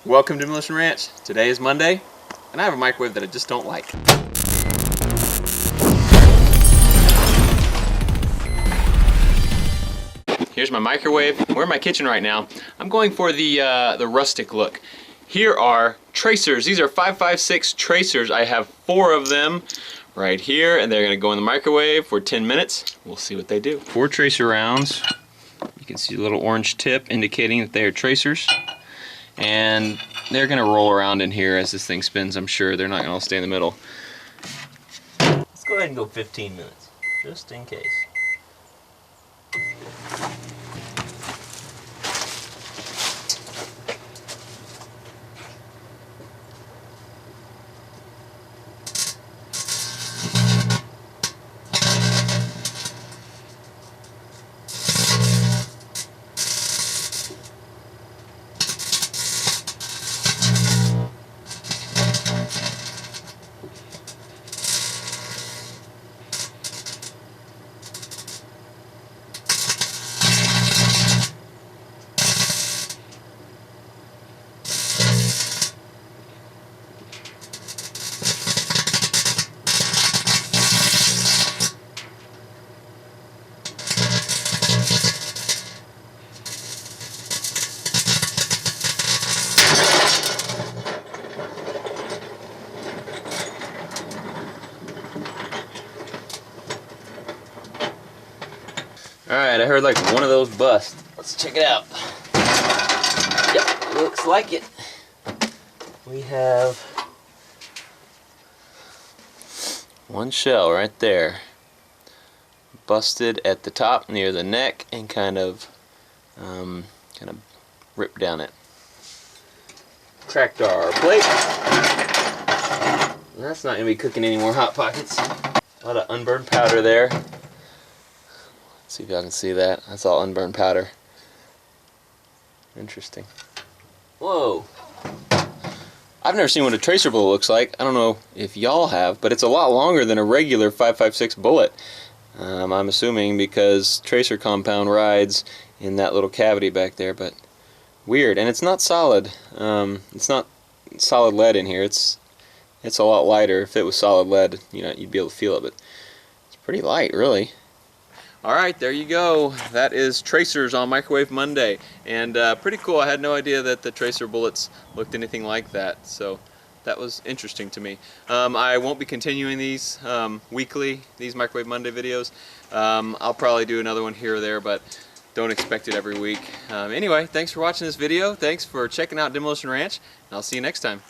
Welcome to Demolition Ranch. Today is Monday, and I have a microwave that I just don't like. Here's my microwave. We're in my kitchen right now. I'm going for the rustic look. Here are tracers. These are 5.56 tracers. I have 4 of them right here, and they're going to go in the microwave for 10 minutes. We'll see what they do. 4 tracer rounds. You can see a little orange tip indicating that they are tracers. And they're going to roll around in here as this thing spins, I'm sure. They're not going to all stay in the middle. Let's go ahead and go 15 minutes, just in case. Alright, I heard like one of those bust. Let's check it out. Yep, looks like it. We have one shell right there. Busted at the top near the neck and kind of ripped down it. Cracked our plate. That's not going to be cooking any more Hot Pockets. A lot of unburned powder there. See if y'all can see that. That's all unburned powder. Interesting. Whoa. I've never seen what a tracer bullet looks like. I don't know if y'all have, but it's a lot longer than a regular 5.56 bullet. I'm assuming because tracer compound rides in that little cavity back there, but weird. And it's not solid. It's not solid lead in here. It's a lot lighter. If it was solid lead, you know, you'd be able to feel it, but it's pretty light, really. Alright, there you go. That is tracers on Microwave Monday. And pretty cool. I had no idea that the tracer bullets looked anything like that. So that was interesting to me. I won't be continuing these weekly, these Microwave Monday videos. I'll probably do another one here or there, but don't expect it every week. Anyway, thanks for watching this video. Thanks for checking out Demolition Ranch. And I'll see you next time.